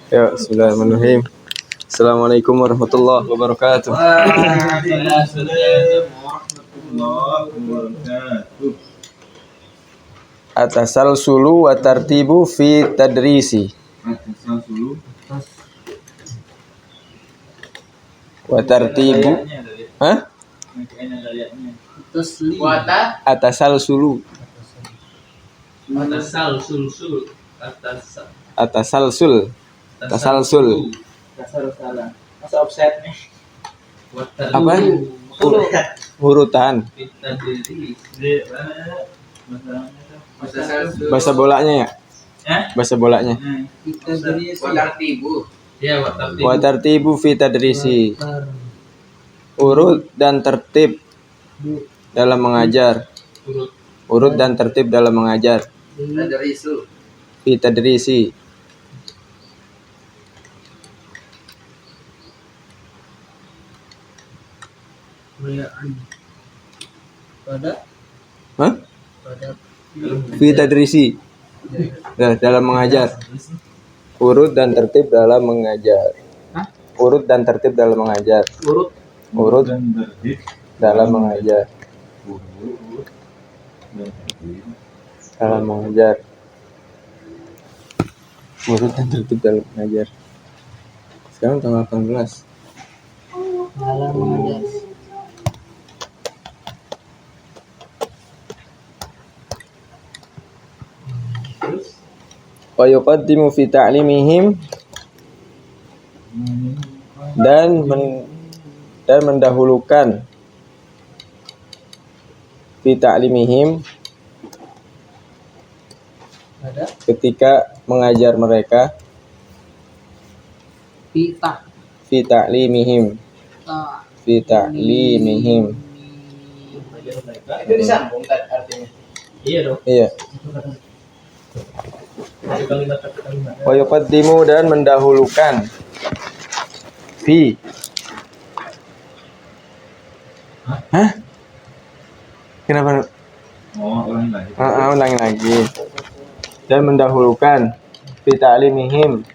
Ya, bismillahirrahmanirrahim. Assalamualaikum warahmatullahi wabarakatuh. Waalaikumsalam warahmatullahi wabarakatuh. Atasal sulu wa tartibu fi tadrisi. Atasal sulu. Wa tartibu. Hah? Atasal sulu. Atasal sul. Tasalsul. Masa offset nih. Apa? Urutan. Bahasa bolanya ya? Bahasa bolanya. Wa tartibu fi tadrisi. Urut dan tertib dalam mengajar. Urut dan tertib dalam mengajar. Fi tadrisi. Hah? Fi tadrisi. Dalam mengajar. Urut dan tertib dalam mengajar. Urut dan tertib dalam mengajar. Urut dalam mengajar. Dalam mengajar. Urut dan tertib dalam mengajar. Sekarang tanggal 18. Dalam mengajar. Wa yuqaddimu fi ta'limihim dan mendahulukan fi ta'limihim ketika mengajar mereka fi ta'limihim Itu disambung kan artinya. Iya dong. iya. Wa yuqaddimu dan mendahulukan fi. Hah? Kenapa? Ulangi lagi. Ulangi lagi. Dan mendahulukan fi ta'limihim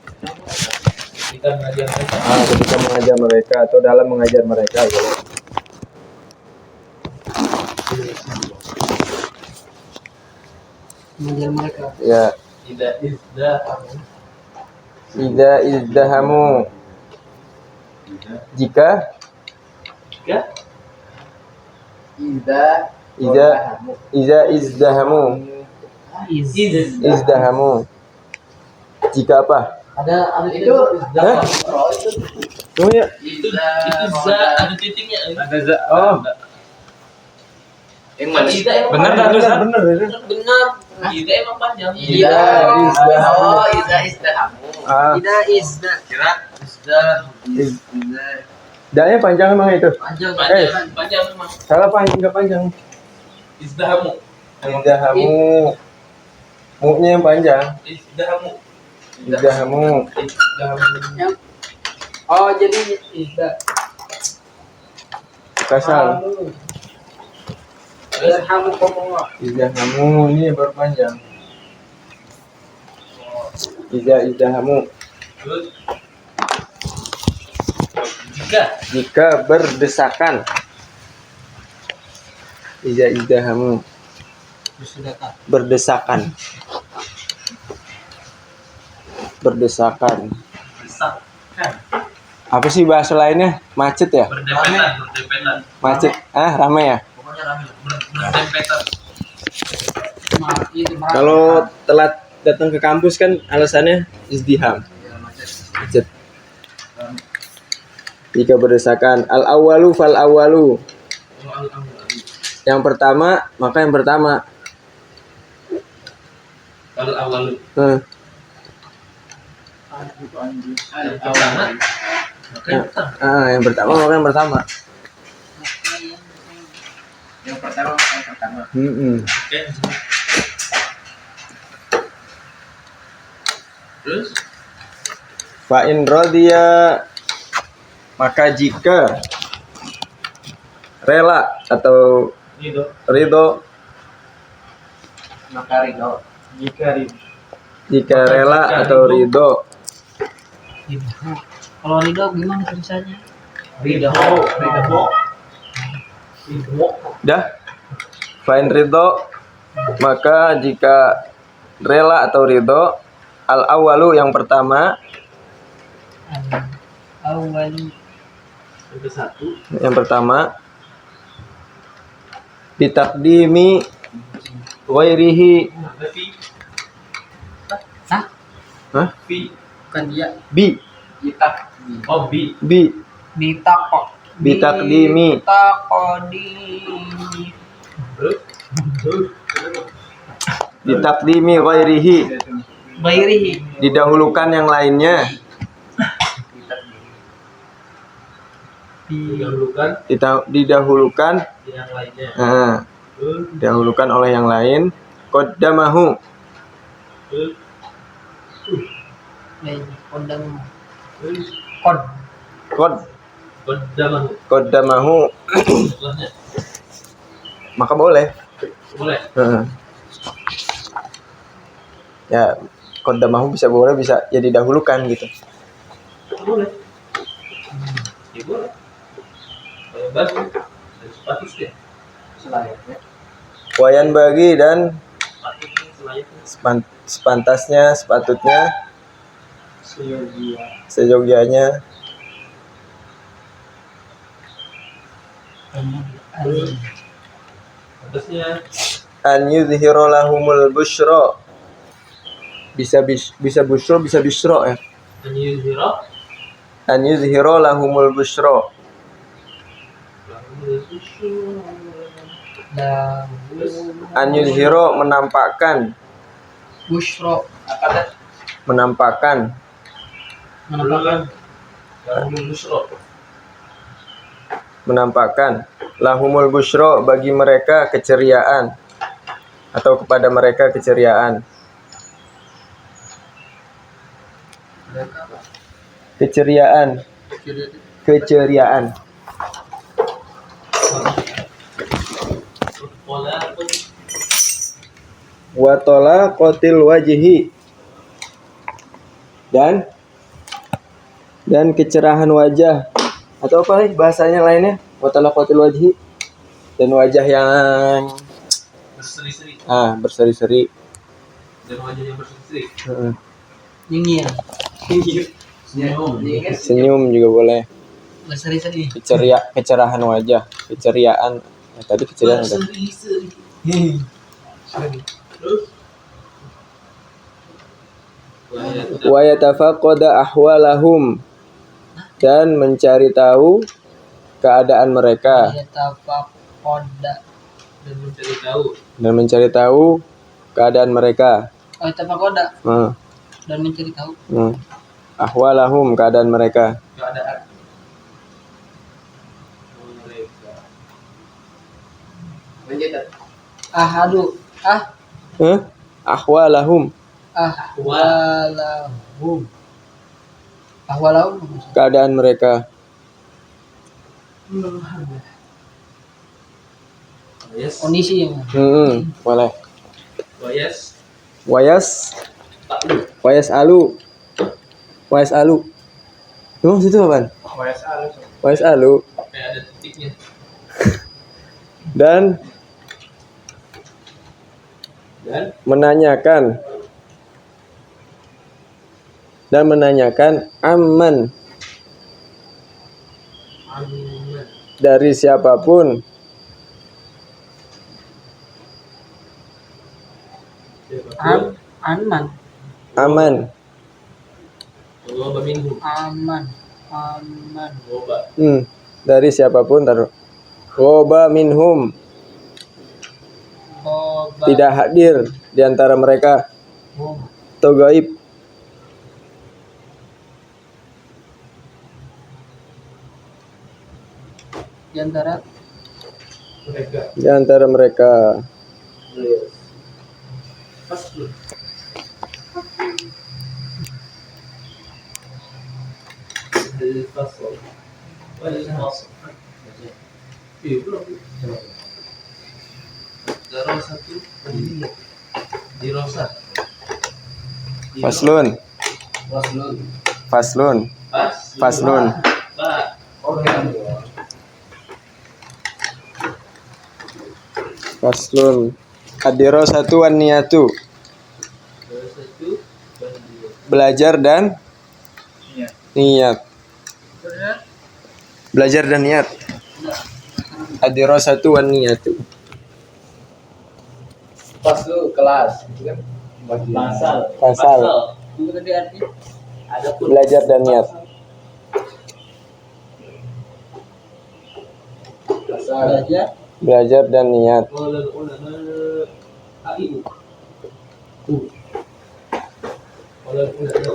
ketika mengajar mereka atau dalam mengajar mereka gitu. Mengajar mereka. Ya. Idza izdahamu. Jika izdahamu. Izdahamu. Jika apa? Ada Itu Hah? Oh ya. Itu za ada titiknya. ada za. Oh. Benar Benar. Ida emang panjang. Ida Danya panjang emang itu. Panjang memang. Salah panjang enggak panjang. Izdahamu. Mu-nya yang panjang. Izdahamu. Oh, jadi izda. Kasal. Yarhamukumullah. Izdahamu ini baru panjang. Izdahamu. Terus Jika berdesakan. Izdahamu. Berdesakan. Apa sih bahasa lainnya? Macet ya? berdempetan. Macet. Ramai ya? Pokoknya rame. Berdempetan. Kalau telat datang ke kampus kan alasannya izdiham. Macet. Jika berdesakan al-awwalu fal-awwalu. Yang pertama, maka yang pertama. Kalau awal yang pertama maka yang pertama. Yang pertama. Oke. Terus Fa in radiya, maka jika rela atau ridho, Maka ridho. jika rela atau ridho Ridho. Kalau ridho gimana tulisannya? Ridho. Dah. Fa'in ridho, maka jika rela atau ridho, al awalu yang pertama, Awalu. Itu satu. yang pertama ditakdimi ghairihi. Tapi Hah? Hah? P. Bukan dia. Bi Kita. Oh B. bi Ditakok. Ditakdimi. Ditakdimi. ditakdimi ghairihi, Bairihi. didahulukan yang lainnya, Didahulukan didahulukan yang lainnya. didahulukan oleh yang lain. Qaddamahu, Kodam. Kod. qaddamahu, Setelahnya maka boleh. boleh. Ya, qaddamahu bisa boleh, bisa ya didahulukan gitu. Boleh. Ya boleh. Kalau bagus, sepatu dia. Selayaknya. Wayan bagi dan Sepatu selayaknya. sepantasnya, sepatutnya, seyogianya Atasnya an yuzhira lahumul busyra. Bisa busyra, bisa bisra ya. menyuhira An yuzhira lahumul busyra. An yuzhira menampakkan, Bushro. Apa dah? menampakkan, Menampakkan. menampakkan lahumul busyra, bagi mereka keceriaan atau kepada mereka keceriaan. Keceriaan, keceriaan. pola Wa talaqatil wajhi, dan kecerahan wajah, atau apa nih bahasanya lainnya? Wa talaqatil wajhi, dan wajah yang berseri-seri berseri-seri. dan wajah yang berseri-seri. Dingin. Senyum juga boleh. Berseri-seri. Kecerahan wajah, keceriaan. Tadi keceriaan udah. Berseri-seri. Wa yatafaqada ahwalahum, dan mencari tahu keadaan mereka, Tafakoda. dan mencari tahu keadaan mereka. Oh, tafakoda. Hmm. Dan mencari tahu. Ahwalahum, keadaan mereka. keadaan mereka. Lanjut. Ahadu. Ahwalahum, Ahwalahum. Ahwalahum. keadaan mereka. Yes. Kondisi yang Boleh. Yes. Wayas alu. Emang situ apaan? Wayas alu. Kayak ada titiknya. Dan menanyakan aman, dari siapapun, aman. aman. Loba minhum. Aman. Loba. Dari siapapun, taruh Ghoba minhum, Boba. tidak hadir di antara mereka, Boba. atau gaib. Di antara Mereka. Di antara mereka. Pas belum? Al-fasl. Wal-fasl. Iya, belum. Darasatu kuliah. Dirasah. Faslun. Faslun. Faslun. Ba. Faslun. Ad-dirasatu wan niyatu. Satu. Belajar dan niat. Belajar dan niat. Ad-dirasatu wan niyatu. Faslu kelas, gitu kan? Pasal. Pasal. Itu tadi arti Adapun Belajar dan niat. belajar. Belajar dan niat. Qala ulama AIU. Qala ulama.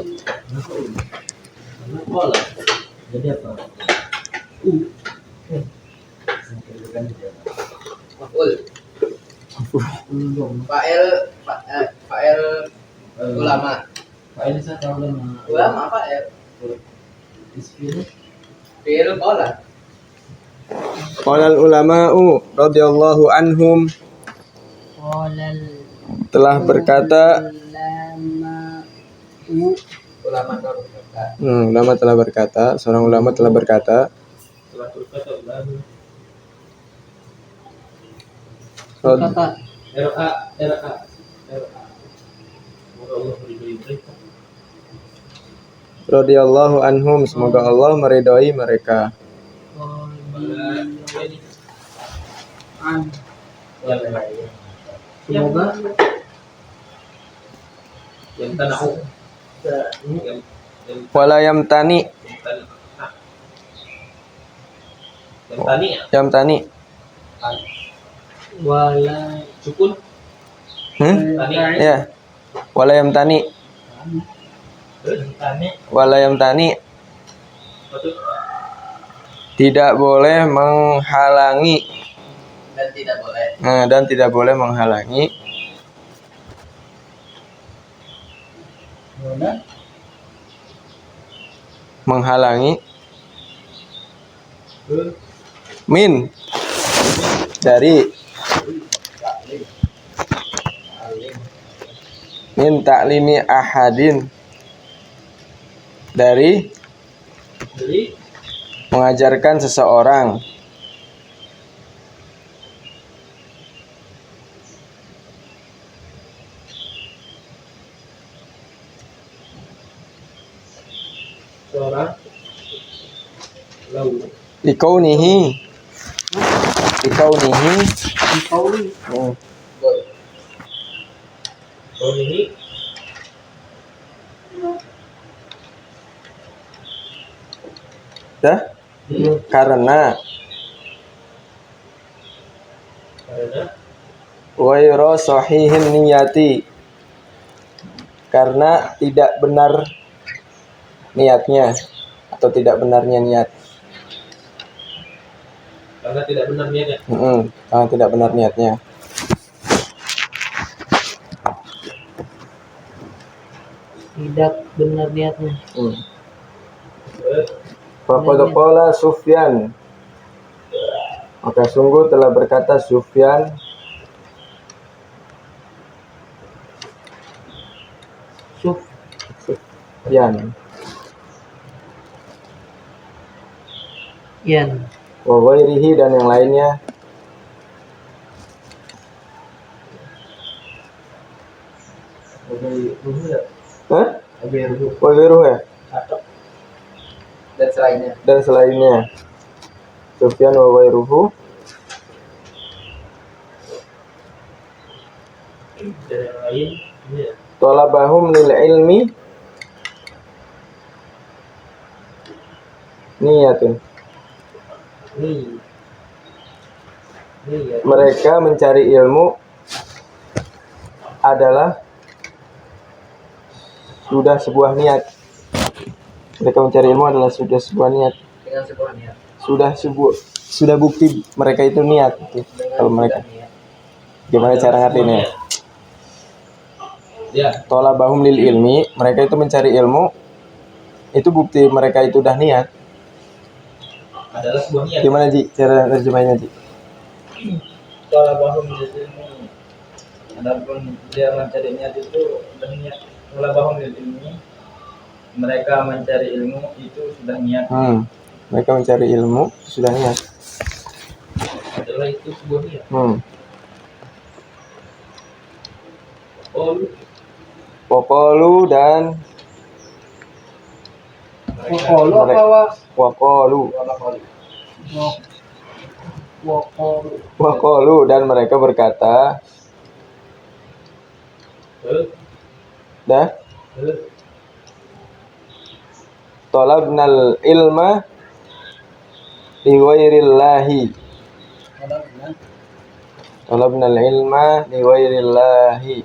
Qala. Jadi apa? Makul. Fa'il ulama. Fa'il satu ulama. Ulama fa'il. Isfil. Fi'il qala. Qala ulama'u radhiyallahu anhum telah berkata Ulama berkata. ulama telah berkata, seorang ulama telah berkata, Telah berkata ulama. Kata RA. Semoga Allah meridhai mereka. radhiyallahu anhum, semoga Allah meridhai mereka. semoga Yang tanahu. Yang Wala yamtani, yang tani ya. yamtani. wala Sukun. Tani. Ya. Wala yamtani, Tani. wala yamtani. Betul. Tidak boleh menghalangi. dan tidak boleh. Nah, dan tidak boleh menghalangi menghalangi min dari min taklimi ahadin, dari Jadi mengajarkan seseorang seorang lau. likaunihi Kauli. hmm, Kalau ini dah karena karena ghairu sahihin niyati, karena tidak benar niatnya atau tidak benarnya niat. karena tidak benar niatnya. Karena tidak benar niatnya. Tidak benar niatnya. Faqad qala Sufyan, maka sungguh telah berkata Sufyan Sufyan Yan. wa ghairihi, dan yang lainnya. Hah? Wa ghairuhu ya? Dan selainnya. Dan selainnya. Sufyan wa ghairuhu Dan yang lain ini ya. talabahum lil ilmi niyatun. Ini ya. Mereka mencari ilmu adalah sudah sebuah niat. Mereka mencari ilmu adalah sudah sebuah niat. Dengan sebuah niat. Sudah bukti mereka itu niat. Kalau mereka, gimana cara ngertiinnya? Ya, Tolabahum lil ilmi, mereka itu mencari ilmu, itu bukti mereka itu udah niat. adalah sebuah niat. Gimana Ji cara terjemahnya Ji? Kalau bahum ini, adapun dia mencari niat itu dan niat kalau bahum ini mereka mencari ilmu itu sudah niat. Mereka mencari ilmu sudah niat. Adalah itu sebuah niat. Waqalu dan Waqalu apa waqalu Waqalu. waqalu dan mereka berkata, dah talabnal ilma liwairillahi. Talabnal ilma liwairillahi.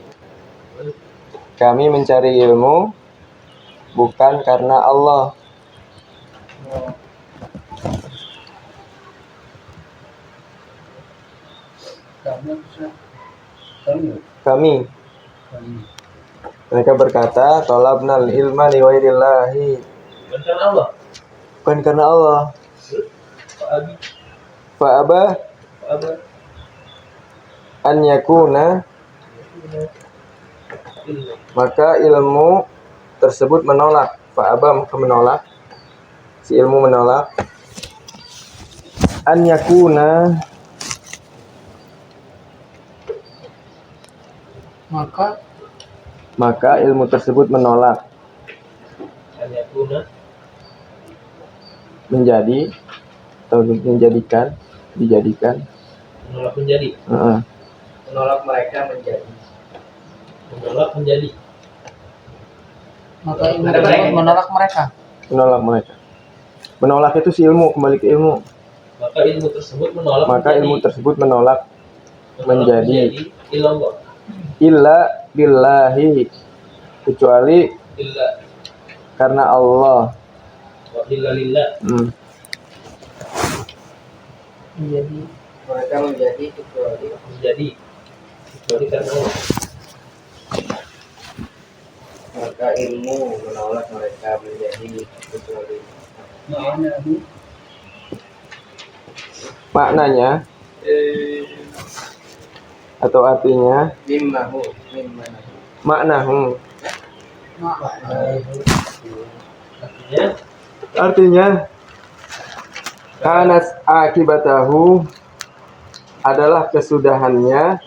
Kami mencari ilmu bukan karena Allah. Kami. Mereka berkata, talabnal ilma liwairillahi. Bukan karena Allah. Bukan karena Allah. Fa'aba an yakuna, maka ilmu tersebut menolak. Fa'aba, maka menolak. Si ilmu menolak. An yakuna, maka ilmu tersebut menolak Hanya guna menjadi atau dijadikan. menolak menjadi. Menolak mereka menjadi. Menolak menjadi. Maka ilmu tersebut menolak mereka. Menolak itu si ilmu, kembali ke ilmu. Maka ilmu tersebut menolak. Menjadi ilallah. Illa billahi, kecuali Illa karena Allah. wa illa lillah. Menjadi. Mereka menjadi Menjadi karena Allah. Maka ilmu menolak mereka menjadi kecuali. Maknanya atau artinya maknahu. Artinya kanat akibatahu, adalah kesudahannya,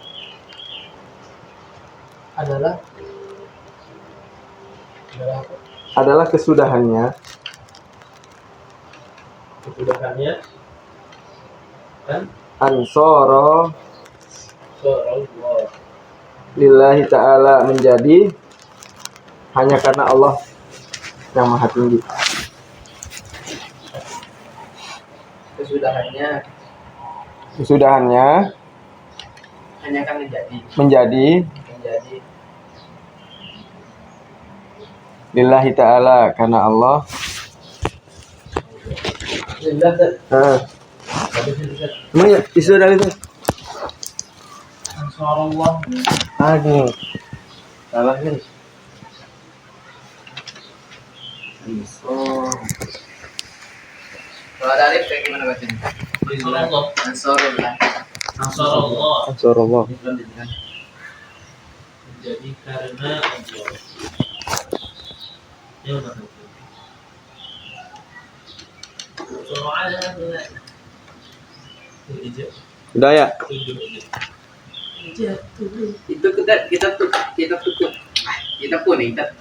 adalah kesudahannya kan ansoro Allah. lillahi ta'ala, menjadi hanya karena Allah yang maha tinggi. Kesudahannya hanya kan menjadi lillahi ta'ala, karena Allah. Emang ya isu dari itu. Ansarullah. Aduh, salah kan? Kalau ada alif kayak gimana bacanya? Ansarullah. Ansarullah. Menjadi karena Allah. Ya mana? Udah ya? Itu kita kuning kan?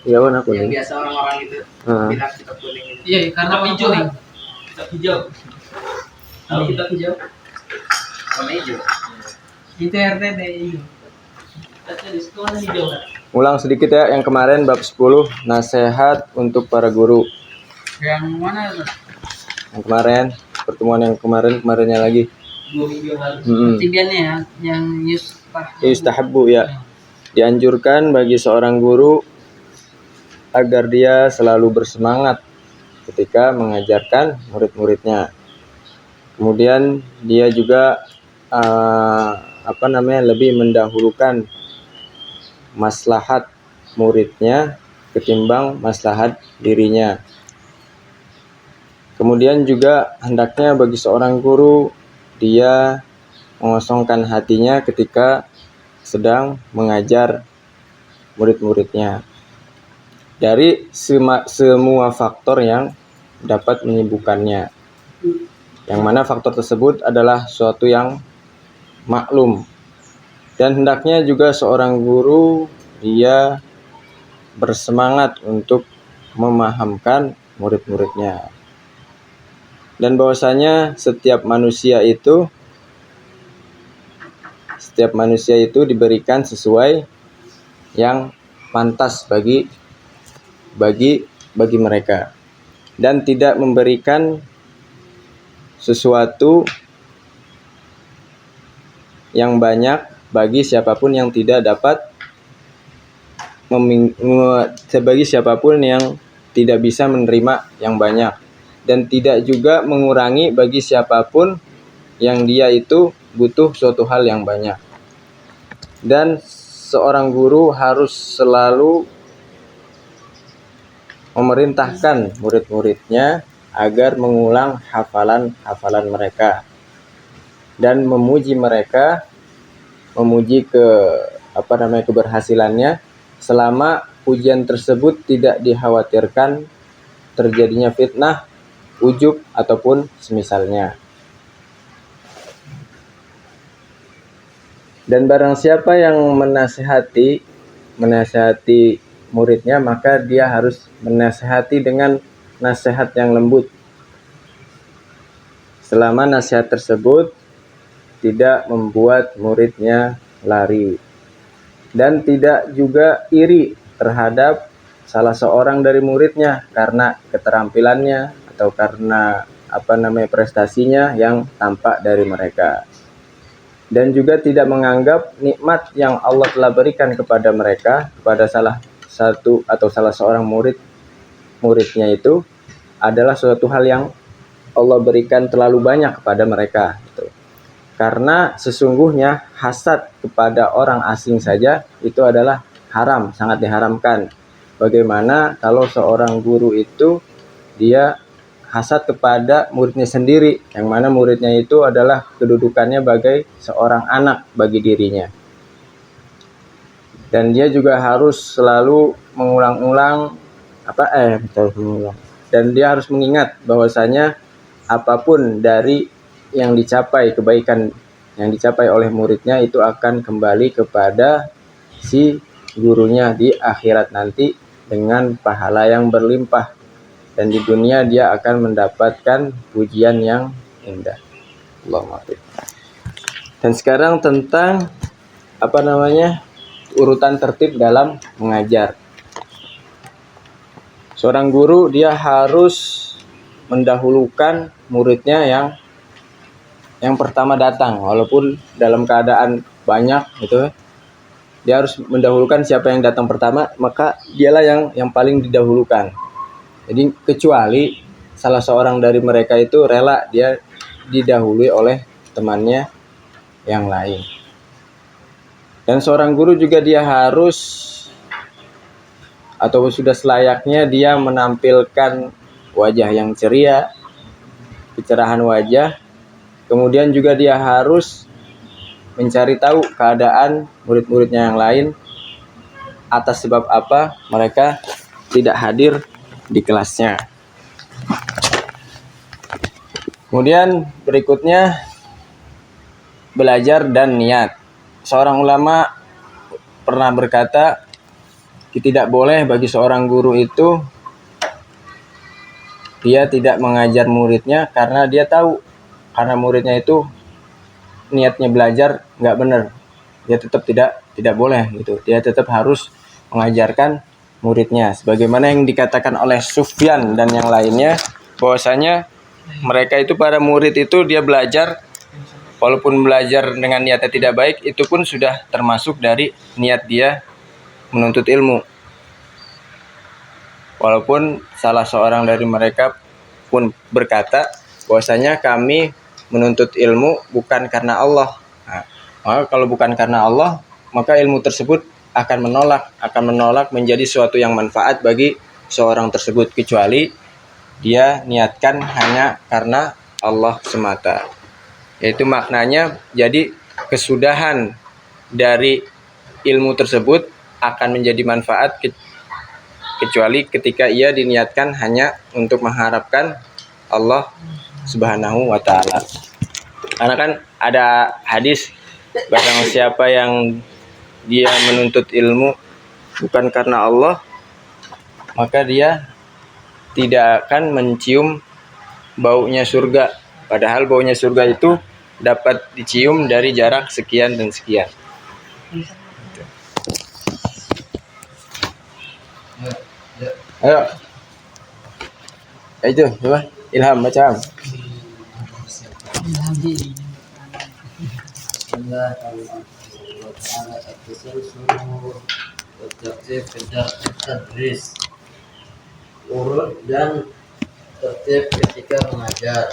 Iya warna Yang kuning. biasa orang-orang itu bilang kita kuning itu. Iya, karena hijau. Kita hijau. Kalau kita hijau, Warna hijau. itu RTD hijau. Kita di sekolah hijau kan? Ulang sedikit ya, yang kemarin bab 10, nasihat untuk para guru. Yang mana itu? Yang kemarin, pertemuan yang kemarinnya lagi. 2 minggu yang lalu. Tibiannya ya, yang Yustahabbu ya. Dianjurkan bagi seorang guru agar dia selalu bersemangat ketika mengajarkan murid-muridnya. Kemudian dia juga lebih mendahulukan maslahat muridnya ketimbang maslahat dirinya. Kemudian juga hendaknya bagi seorang guru dia mengosongkan hatinya ketika sedang mengajar murid-muridnya. dari semua faktor yang dapat menyembuhkannya. Yang mana faktor tersebut adalah suatu yang maklum. Dan hendaknya juga seorang guru dia bersemangat untuk memahamkan murid-muridnya. Dan bahwasanya setiap manusia itu diberikan sesuai yang pantas bagi mereka, dan tidak memberikan sesuatu yang banyak bagi siapapun yang tidak dapat bagi siapapun yang tidak bisa menerima yang banyak, dan tidak juga mengurangi bagi siapapun yang dia itu butuh suatu hal yang banyak. Dan seorang guru harus selalu memerintahkan murid-muridnya agar mengulang hafalan-hafalan mereka dan memuji mereka, memuji keberhasilannya selama ujian tersebut tidak dikhawatirkan terjadinya fitnah, ujub ataupun semisalnya. Dan barang siapa yang menasihati muridnya, maka dia harus menasihati dengan nasihat yang lembut. Selama nasihat tersebut tidak membuat muridnya lari, dan tidak juga iri terhadap salah seorang dari muridnya karena keterampilannya atau karena prestasinya yang tampak dari mereka. Dan juga tidak menganggap nikmat yang Allah telah berikan kepada mereka, kepada salah seorang muridnya itu adalah suatu hal yang Allah berikan terlalu banyak kepada mereka gitu. Karena sesungguhnya hasad kepada orang asing saja itu adalah haram, sangat diharamkan. Bagaimana kalau seorang guru itu dia hasad kepada muridnya sendiri, yang mana muridnya itu adalah kedudukannya bagai seorang anak bagi dirinya. Dan dia juga harus selalu mengulang-ulang dan dia harus mengingat bahwasanya apapun dari yang dicapai, kebaikan yang dicapai oleh muridnya itu akan kembali kepada si gurunya di akhirat nanti dengan pahala yang berlimpah, dan di dunia dia akan mendapatkan pujian yang indah. Allahumma amin. Dan sekarang tentang urutan tertib dalam mengajar. Seorang guru dia harus mendahulukan muridnya yang pertama datang, walaupun dalam keadaan banyak gitu. Dia harus mendahulukan siapa yang datang pertama, maka dialah yang paling didahulukan. Jadi kecuali salah seorang dari mereka itu rela dia didahului oleh temannya yang lain. Dan seorang guru juga dia harus atau sudah selayaknya dia menampilkan wajah yang ceria, kecerahan wajah. Kemudian juga dia harus mencari tahu keadaan murid-muridnya yang lain atas sebab apa mereka tidak hadir di kelasnya. Kemudian berikutnya belajar dan niat. Seorang ulama pernah berkata, tidak boleh bagi seorang guru itu dia tidak mengajar muridnya karena dia tahu karena muridnya itu niatnya belajar nggak benar. Dia tetap tidak boleh gitu. Dia tetap harus mengajarkan muridnya, sebagaimana yang dikatakan oleh Sufyan dan yang lainnya, bahwasanya mereka itu para murid itu dia belajar, walaupun belajar dengan niatnya tidak baik, itu pun sudah termasuk dari niat dia menuntut ilmu. Walaupun salah seorang dari mereka pun berkata bahwasanya kami menuntut ilmu bukan karena Allah. Nah, maka kalau bukan karena Allah, maka ilmu tersebut akan menolak menjadi suatu yang manfaat bagi seorang tersebut, kecuali dia niatkan hanya karena Allah semata. Yaitu maknanya, jadi kesudahan dari ilmu tersebut akan menjadi manfaat kecuali ketika ia diniatkan hanya untuk mengharapkan Allah Subhanahu wa taala. Karena kan ada hadis, barang siapa yang dia menuntut ilmu bukan karena Allah, maka dia tidak akan mencium baunya surga. Padahal baunya surga itu dapat dicium dari jarak sekian dan sekian. Ayo. Itu, coba Ilham baca. Urut dan tertib ketika mengajar.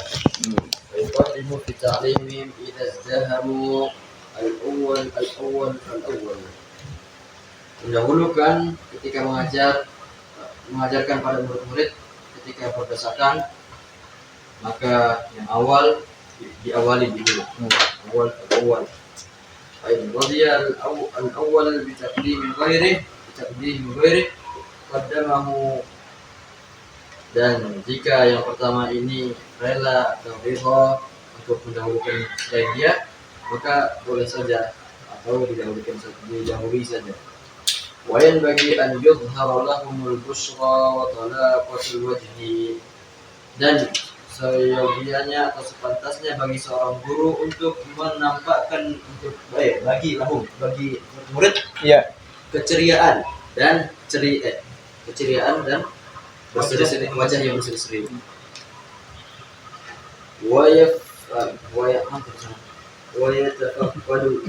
Yuqaddimu fi ta'limihim idza izdahamu al-awwal. Mendahulukan ketika mengajarkan pada murid-murid ketika berdesakan, maka yang awal diawali dulu. Awal. Ain radiya al-awwal bi taqdim ghairi qaddamahu. Dan jika yang pertama ini rela atau ridha untuk mendahulukan selain dia, maka boleh saja atau didahului saja. Wa yanbaghi an yudhhara lahumul bushra wa talaqatul wajhi. Dan seyogianya atau sepantasnya bagi seorang guru untuk menampakkan bagi murid keceriaan dan berseri-seri, wajah yang berseri-seri. Wa yatafaqqadu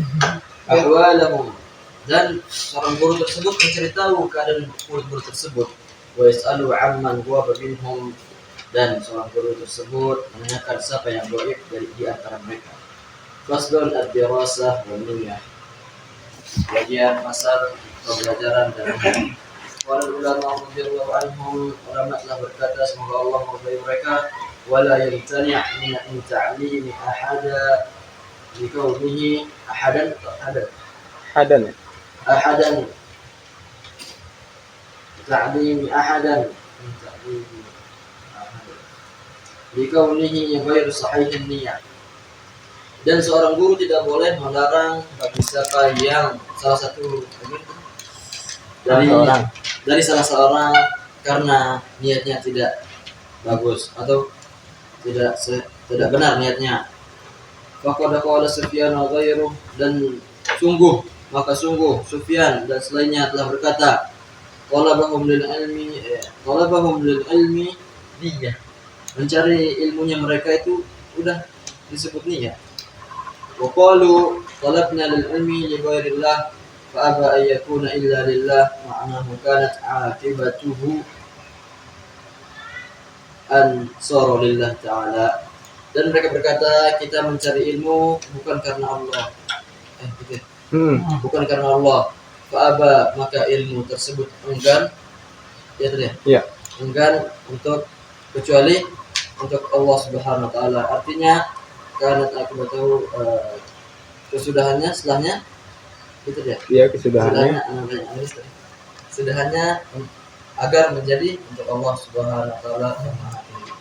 ahwalahum. Dan seorang guru tersebut mencari tahu keadaan murid-murid tersebut. Wa yas'alu 'amman huwa minhum. Dan seorang guru tersebut menanyakan siapa yang gaib dari di antara mereka. Faslun ad-dirasah wal niyyah. Bagian pasal pembelajaran dan Wal ulama radhiyallahu anhum, ulama telah berkata semoga Allah meridai mereka, wala yamtani' min ta'limi ahada li kaunihi ahadan ta'limi ahadan li kaunihi ghairu sahihin niyyah. Dan seorang guru tidak boleh melarang bagi siapa yang salah seorang karena niatnya tidak bagus atau tidak benar niatnya. Faqad qala Sufyan wa ghairuh. Dan sungguh Sufyan dan selainnya telah berkata, talabahum lil ilmi niyyah. Mencari ilmunya mereka itu udah disebut niyyah. Wa qalu talabna lil ilmi li ghairillah fa an yakuna illa lillah, ma'nahu kanat 'aqibatuhu an sara lillah ta'ala. Dan mereka berkata, kita mencari ilmu bukan karena Allah. Bukan karena Allah. Fa maka ilmu tersebut enggan untuk kecuali untuk Allah Subhanahu wa taala. Artinya kanat aqibatuhu kesudahannya setelahnya kesudahannya agar menjadi untuk Allah Subhanahu wa taala yang Maha Tinggi.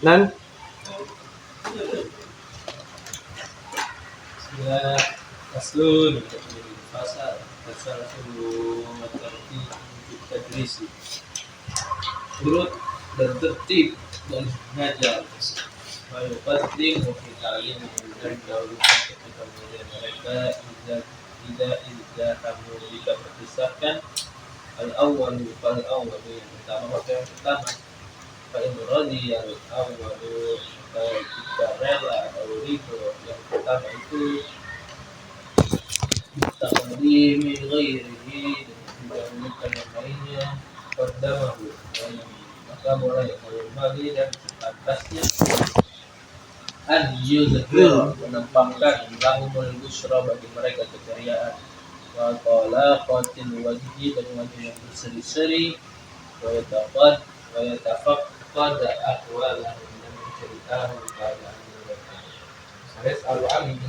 Nan Faslun pasal sebelum tertib tadrisi. Urut dan tertib dan mengajar. Bayu qaddim wa fi ta'lim dan dahulukan ketika mengajar mereka idza kamu jika berpisahkan al-awwal yang pertama maka yang pertama fa in radi al-awwal jika rela atau ridho yang pertama itu taqdimi ghairihi dan didahulukan yang lainnya qaddamahu, maka boleh kembali dan sepantasnya an yuzhir menampakkan lahumul busyra bagi mereka keceriaan wa talaqatil wajhi dan wajah yang berseri-seri wa yatafaqqad ahwalahum dan mencari tahu keadaan mereka. Saya selalu amin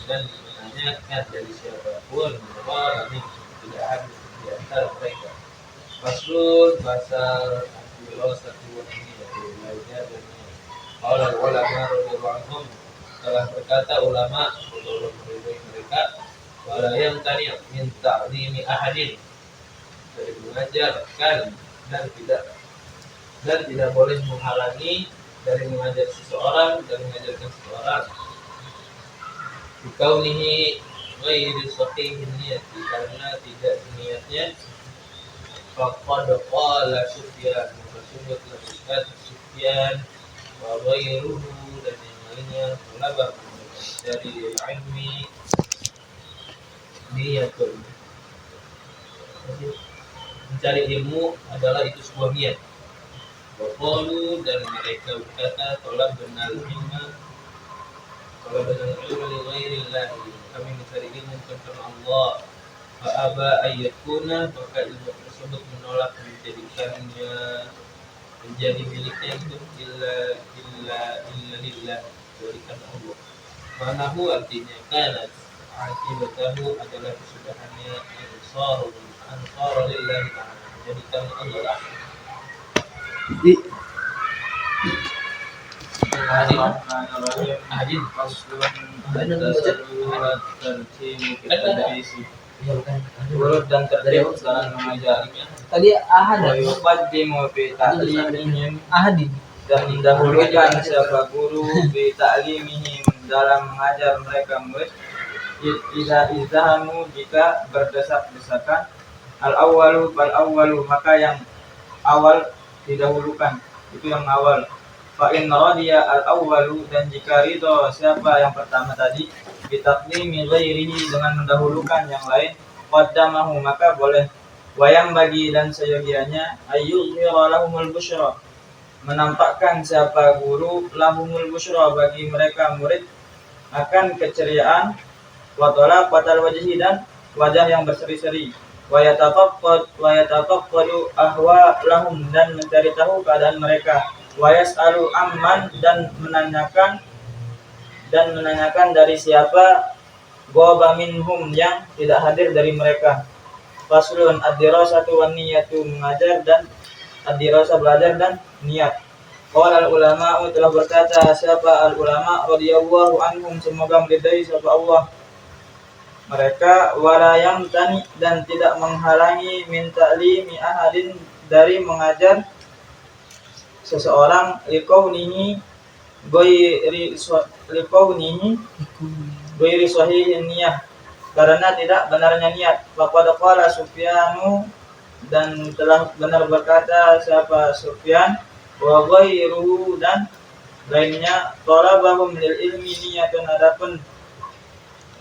dan menanyakan dari siapapun bahwa kami tidak habis di antara mereka. Pasal pasal satu ini yaitu belajar dan Allah ulama radhiyallahu anhum telah berkata ulama Allah meridhai mereka wala yang tani min ta'limi ahadin dari mengajarkan dan tidak boleh menghalangi dari mengajar seseorang dan mengajarkan seseorang bikaunihi ghairi sahihin niyati karena tidak niatnya faqad qala Sufyan tersebutlah Ustaz Sufyan wa ghairuhu dan yang lainnya ulama dari ilmi niyatun mencari ilmu adalah itu sebuah niat wa qalu dan mereka berkata tolak benar ilmu li ghairillah kami mencari ilmu karena Allah fa aba ayyakuna maka ilmu tersebut menolak menjadikannya menjadi miliknya itu illa lillah berikan Allah. Manahu artinya kanat akibatahu adalah kesudahannya ansar lillahi ta'ala menjadikan Allah Adin Urut dan tertib dalam mengajarnya. Tadi ahad. Wa yuqaddimu bi ta'limihim Ahadin. dan mendahulukan siapa guru bi ta'limihim dalam mengajar mereka murid. Idza izhamu jika berdesak-desakan al awwalu maka yang awal didahulukan itu yang awal. Fa in radiya al awwalu dan jika ridho siapa yang pertama tadi bitaqdimi ghairihi dengan mendahulukan yang lain qaddamahu maka boleh wayang bagi dan seyogianya ayyuzhira lahumul busyra menampakkan siapa guru lahumul busyra bagi mereka murid akan keceriaan wa talaqatal wajhi dan wajah yang berseri-seri wa yatataqqadu ahwa lahum dan mencari tahu keadaan mereka wa yas'alu amman dan menanyakan dari siapa ghaba minhum yang tidak hadir dari mereka. Faslun ad-dirasatu wan niyatu mengajar dan ad-dirasa belajar dan niat. Qala al-ulama telah berkata siapa al-ulama radhiyallahu anhum semoga meridai siapa Allah mereka wala yang tani dan tidak menghalangi min ta'limi ahadin dari mengajar seseorang liqaunihi ghairi sahihin niyah karena tidak benarnya niat. Faqad qala Sufyanu dan telah benar berkata siapa Sufyan wa ghairuhu dan lainnya talabahum lil ilmi niyatun adapun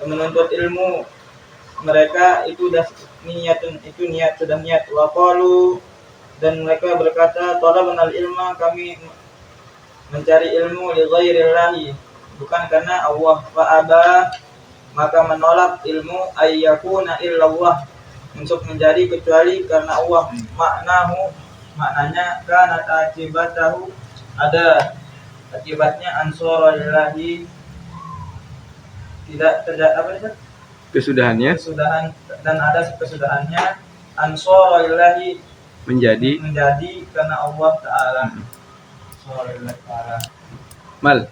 menuntut ilmu mereka itu dah niyatun itu niat sudah niat wa qalu dan mereka berkata talabnal ilma kami mencari ilmu li ghairillahi bukan karena Allah fa aba maka menolak ilmu ayyakuna illallah untuk menjadi kecuali karena Allah maknanya kana akibatahu ada akibatnya ansorillahi tidak terjadi Kesudahannya kesudahan dan ada kesudahannya ansorillahi menjadi karena Allah Ta'ala. Ansorillahi Ta'ala. mal.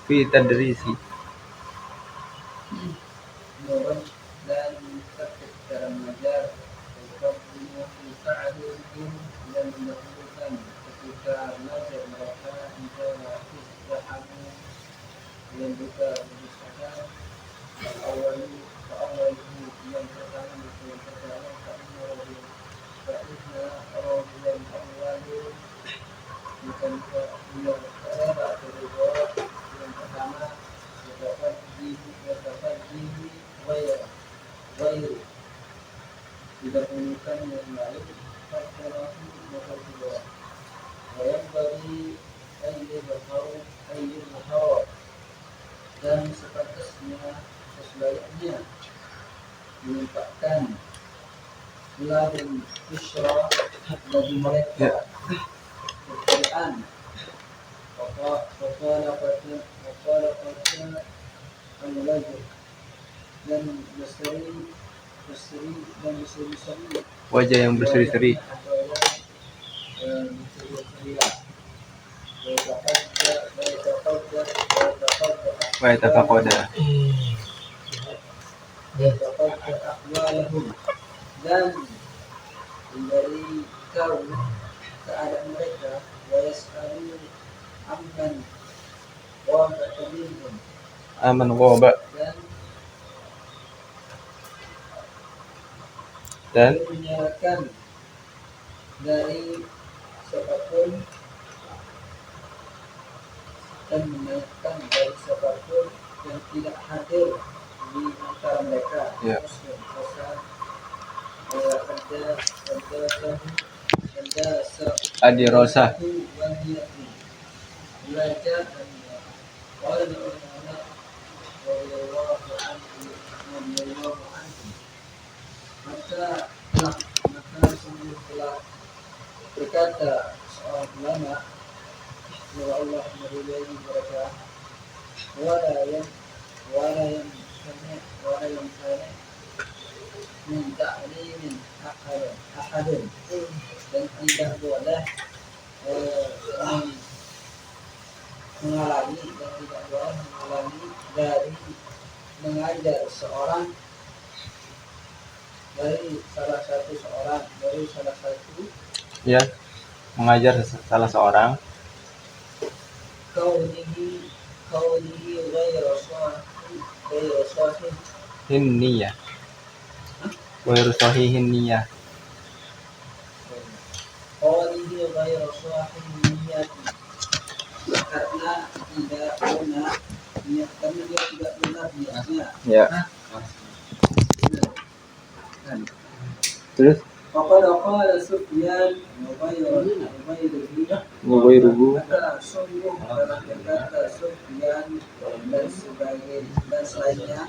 Fi tadrisi dan tertib cara mengajar dan mendahulukan ketika belajar mereka hingga istihamu dan juga berusaha awal yang pertama yang pertama karena orang yang awal bukan yang pertama dapat diri wayar didahulukan yang lain faktorasi nomor 2 wayang bagi ayyul muharram dan sebaliknya menimpakan lahum busyra bagi mereka Al-Quran. Waqala al-mulajjid dan berseri Wajah yang berseri-seri. Wa yatafaqada. dan dari kau keadaan mereka wa yas'alu amman wa minhum Aman ghaba. Dan menyiarkan dari siapapun yang tidak hadir di antara mereka. Ya. Adirosah. Belajar maka sungguh telah berkata seorang ulama bahwa Allah meridai mereka wala yang sana min ta'limin ahadun dan tidak boleh menghalangi dari mengajar seorang dari salah satu ya, mengajar salah seorang kaunihi ghairu sahih hinniyah. Wa yusahihin niyah. kaunihi ghairu sahih niyyati karena tidak benar niat karena dia tidak benar niatnya. Ya. Terus Qala Sufyan Mughairuhu maka sungguh telah berkata Sufyan dan selainnya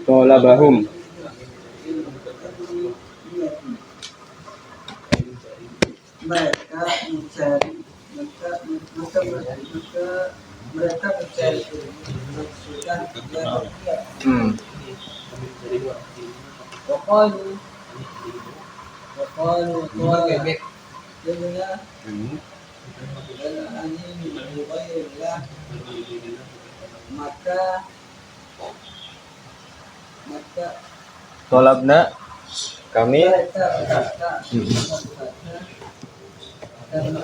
tolabahum mereka mencari maksudkan yang Waqalu dunia dan animi ghairillah maka tolabna kami mereka berkata karena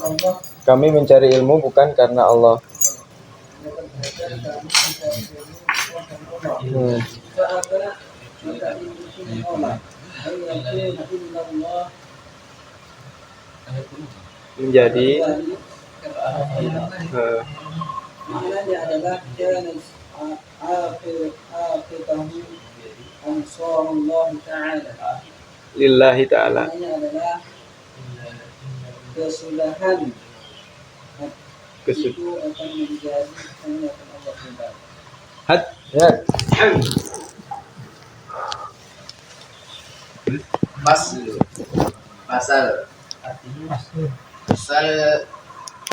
Allah kami mencari ilmu bukan karena Allah. Menjadi maknanya adalah ansarullah ta'ala lillahi ta'ala. maknanya adalah kesudahan itu akan menjadi hanya Allah Ta'ala. Had ya.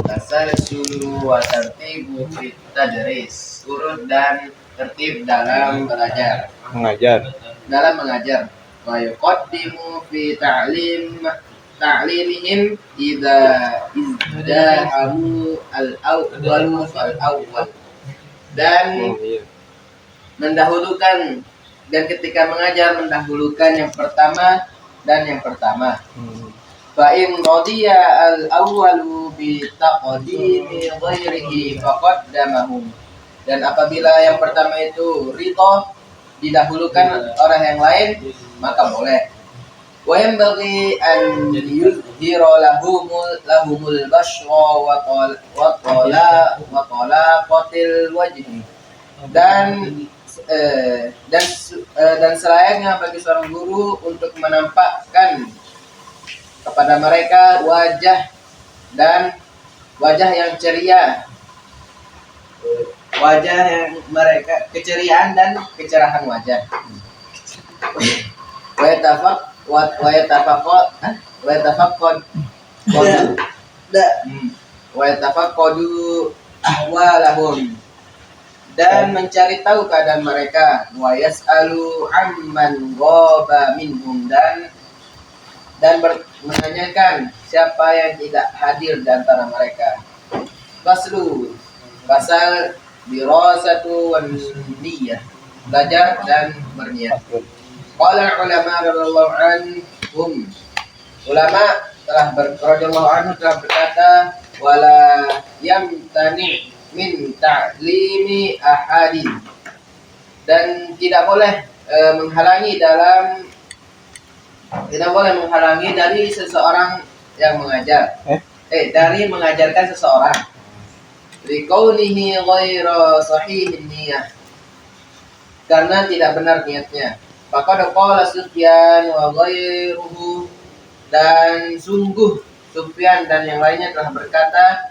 Pasal sulu wa tertibu fit tadris, urut dan tertib dalam belajar, Mengajar. wa yuqaddimu fi ta'limihim idza izdahamu al-awwalu fal-awwal, dan mendahulukan dan ketika mengajar mendahulukan yang pertama dan yang pertama. Fa in radiya al-awwalu bi taqdimi ghairihi faqaddamahum, dan apabila yang pertama itu ridha didahulukan orang yang lain maka boleh. Wa yanbaghi an yuzhira lahumul bashra wa talaqatil wajhi, dan selayaknya bagi seorang guru untuk menampakkan kepada mereka wajah yang ceria, wajah yang mereka, keceriaan dan kecerahan wajah. Wa yatafaqqadu ahwalahum, dan mencari tahu keadaan mereka. Wa yas'alu amman ghaba minhum, dan menanyakan siapa yang tidak hadir di antara mereka. Faslu, pasal dirasatu wan niyyah, belajar dan berniat. Qala ulama radhiyallahu anhum, ulama radhiyallahu anhu telah berkata, wala yamtani min ta'limi ahadin, dan tidak boleh menghalangi dari seseorang yang mengajar, dari mengajarkan seseorang, liqaunihi ghaira sahihin niyah, karena tidak benar niatnya. Faqad qala Sufyan wa ghairuhu, dan sungguh Sufyan dan yang lainnya telah berkata,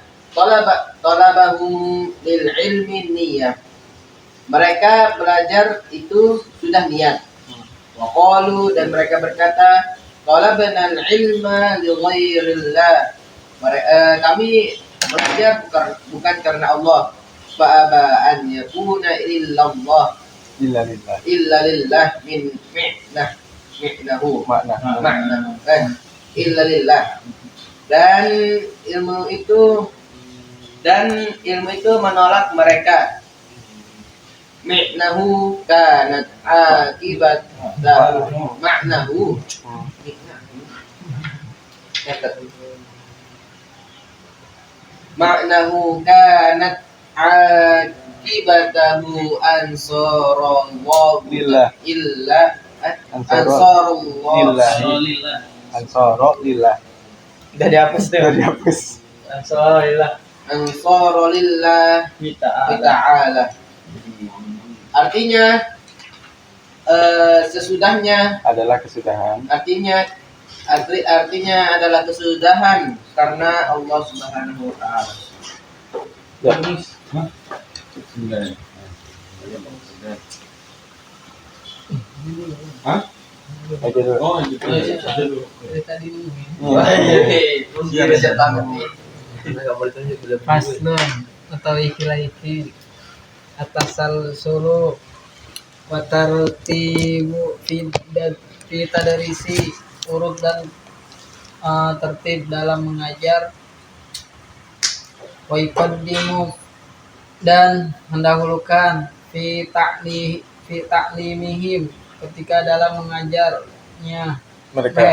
talabahum lil ilmi niyah, mereka belajar itu sudah niat. Wa qalu, dan mereka berkata, talabna al ilma li ghairillah, kami belajar bukan karena Allah. Fa aba an yakuna illallah, illa lillah min mi'nahu makna illa lillah, dan ilmu itu menolak mereka. Mi'nahu kanat akibat lahu, maknahu kanat akibatahu ansarallahu Lillah. illa Ansarulillah. Udah dihapus tuh. Udah dihapus. ansarulillah ta'ala. Artinya sesudahnya Adalah kesudahan. artinya adalah kesudahan karena Allah Subhanahu wa taala. Ya. Hah? Aja dulu. Oh, gitu. Dari tadi dulu. Iya, bisa banget nih. Faslun atau iki atasal suru watartibu fi tadarisi, urut dan tertib dalam mengajar. Wa yuqaddimu, dan mendahulukan fi ta'limihim, ketika dalam mengajarnya,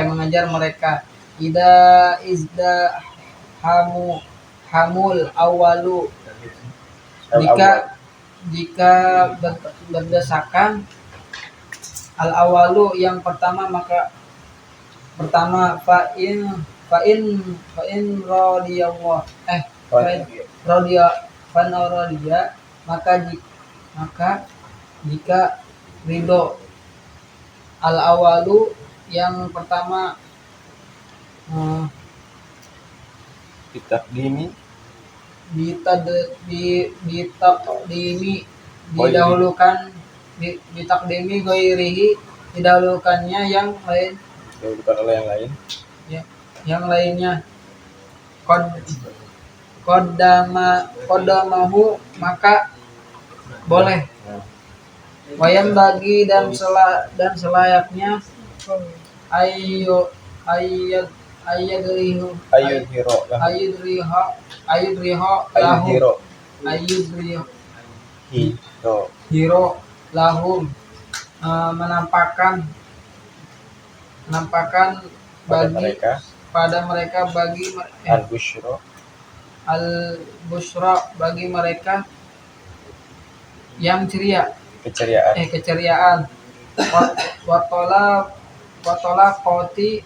mengajar mereka. Izda hamul awalu, jika berdasarkan al awalu yang pertama, maka pertama fa'in radiyallahu radiya, maka jika ridho. Al awalu yang pertama, Ditakdimi. ditakdimi, didahulukan, ditakdimi ghairihi, didahulukannya yang lain, Dihulukan oleh yang lain. yang lainnya. Qadamahu, maka boleh. Wayam bagi, dan selayaknya ayudriho lahum, menampakkan pada mereka bagi al-busyra, bagi mereka yang keceriaan. Watola koti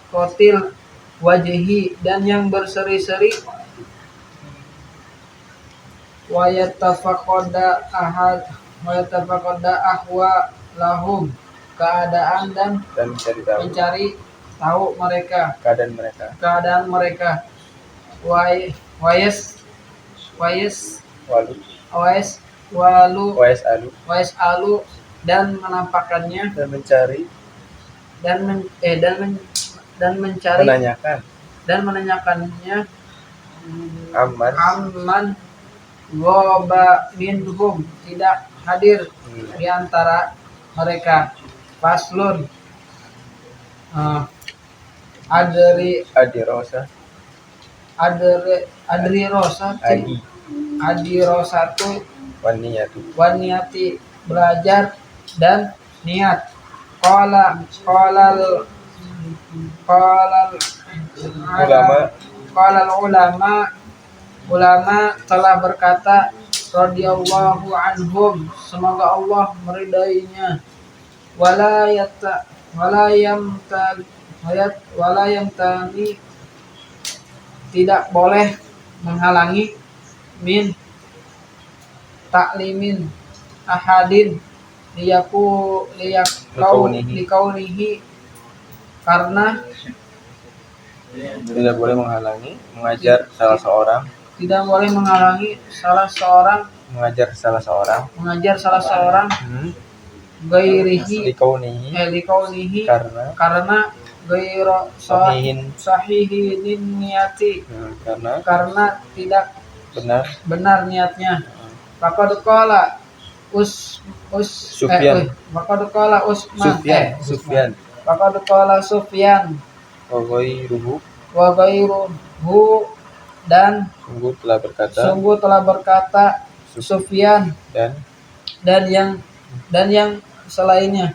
kotil wajhi, dan yang berseri-seri. Wayatafaqada ahwa lahum, keadaan dan mencari tahu mereka, keadaan mereka. wayes walu wayes walu wais alu wayes alu dan menampakkannya dan mencari dan mencari menanyakan dan menanyakannya aman aman goba minhum tidak hadir di antara mereka. Faslun adirosa adri rosa adi rosatu waniyatu waniyati belajar dan niat. Qala qala ulama qala ulama telah berkata radhiyallahu anhum, semoga Allah meridainya. Wala yamtani tidak boleh menghalangi min taklimin ahadin likaunihi karena tidak boleh menghalangi mengajar salah seorang tidak boleh menghalangi mengajar salah seorang gairihi likaunihi karena gairo sahihin sahihin niyati karena tidak benar niatnya. Faqad qala Sufyan faqad qala Sufyan faqad qala Sufyan wa ghairuhu wa ghairuhu dan sungguh telah berkata Sufyan dan yang selainnya.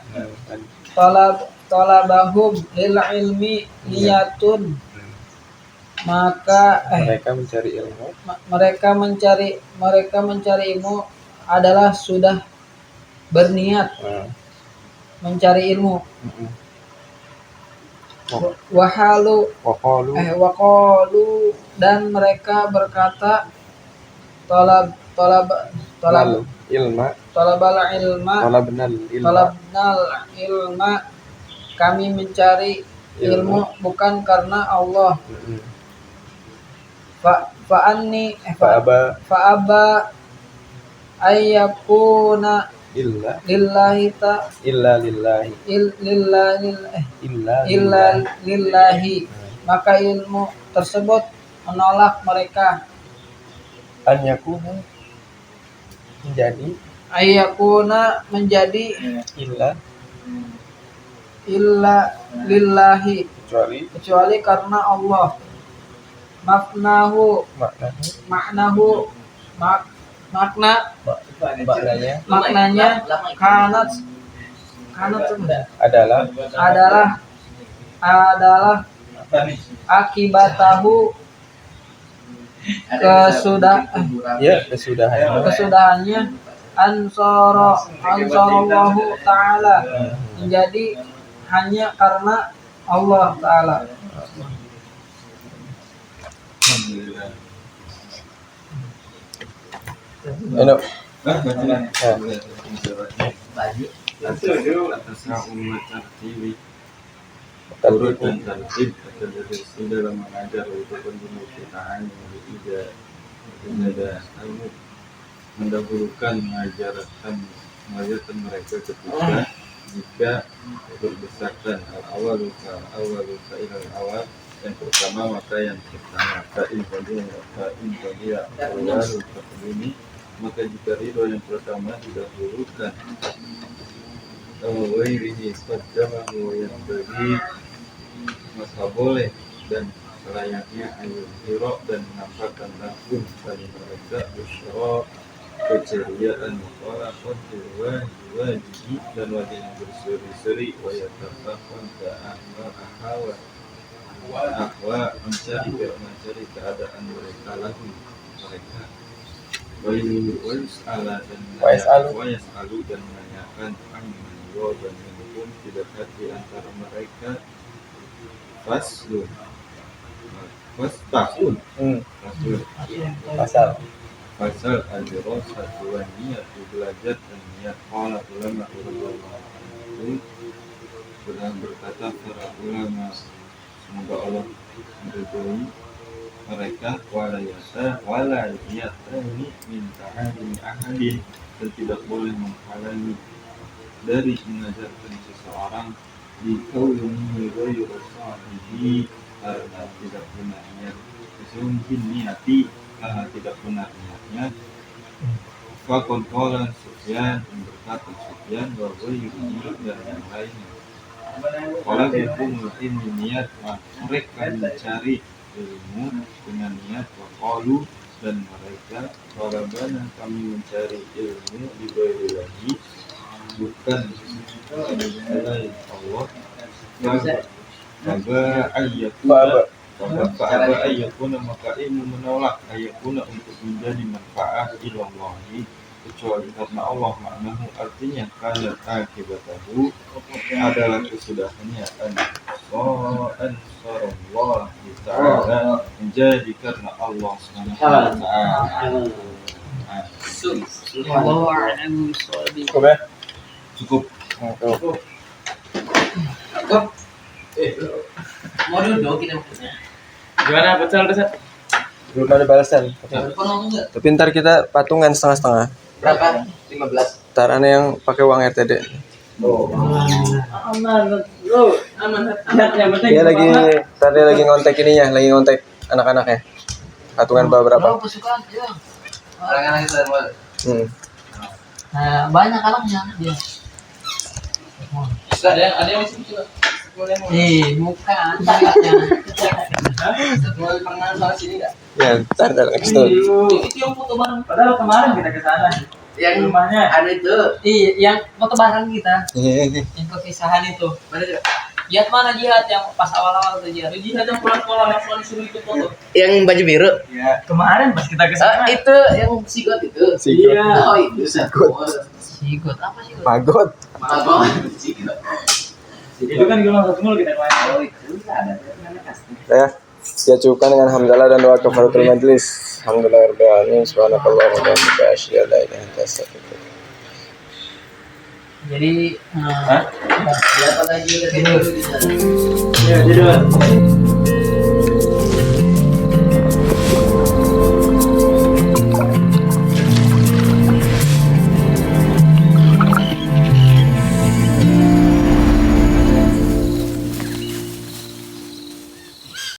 Talabahum lil ilmi niyatun maka mereka mencari ilmu adalah sudah berniat mencari ilmu. Waqalu dan mereka berkata talabal ilma kami mencari ilmu bukan karena Allah. Fa'aba ayyakuna lillahi maka ilmu tersebut menolak mereka menjadi illa lillahi kecuali karena Allah. Maknanya kanat adalah akibatahu kesudahannya ansarallahu ta'ala menjadi hanya karena Allah Ta'ala. Urut dan tertib terdeteksi dalam mengajar walaupun penggunaan yang tidak ilmu mendahulukan mengajarkan mereka ketika jika berdesakan awal ilal awal yang pertama maka yang pertama fa'in tadiya awal ini maka jika ridho yang pertama didahulukan wairihi qaddamahu yang bagi maka boleh dan selayaknya ayat hiro dan menampakkan langsung pada mereka bersyarat keceriaan wala qadir wajib dan wajib yang berseri-seri wa yatafaham ahwa mencari keadaan mereka mereka wayas'alu dan menanyakan amman dan hukum tidak di antara mereka pasal al-dirasah wa niat belajar dan niat qala ulama itu berkata para ulama semoga Allah meridhai mereka wala yatani min ta'alimi ahadin, dan tidak boleh menghalangi dari mengajarkan seseorang di kaunihi ghairu sahibi, karena tidak benar niat, sesungguhnya niati karena tidak benar niatnya. Fakon kolan Sufyan, berkata Sufyan, wa ghairuhu, dan yang lainnya. Kalau itu mungkin niat mereka mencari ilmu dengan niat waqalu, dan mereka Rabbana, kami mencari ilmu di lagi bukan selain Allah. Fa'aba ayyakuna, maka ilmu menolak ayyakuna untuk menjadi manfaat ilallahi, kecuali karena Allah. Maknahu, artinya karena akibatahu adalah kesudahannya ansarullah ta'ala, menjadi karena Allah SWT. Cukup ya? Cukup. Mau duduk kita maksudnya. Gimana betul Ustaz? Belum ada balasan. Telepon nonton nggak? Tapi ntar kita patungan setengah-setengah. Berapa? 15. Ntar aneh yang pakai uang RTD. Dia lagi, tadi lagi ngontek ininya, lagi ngontek anak-anaknya. Patungan berapa? Oh, kesukaan ya. Orang-orang itu Hmm. banyak anaknya dia. Ada yang masih juga. Bukan. Anaknya. Mau pernah soal sini nggak? Ya, ntar next tuh. Itu yang foto bareng. Padahal kemarin kita ke sana. Yang Rumahnya. ada itu. Iya, yang foto bareng kita. Yang perpisahan itu. Mana juga? Jihad mana jihad yang pas awal-awal tuh jihad? Jihad yang pulang-pulang yang selalu disuruh ikut foto. Yang baju biru. Ya, kemarin pas kita ke sana. Itu yang sigot itu. Sigot. Iya. Oh, itu Sigot. Sigot apa sigot? Pagot. Sigot. Itu kan gelang satu kita kemarin. Oh, itu ada. Ya, kita cukupkan dengan hamdalah dan doa kafaratul majlis. Alhamdulillahirabbil alamin. Subhanakallahumma wa bihamdika, asyhadu an la ilaha illa anta, astaghfiruka. Jadi, berapa lagi? Ya, jadi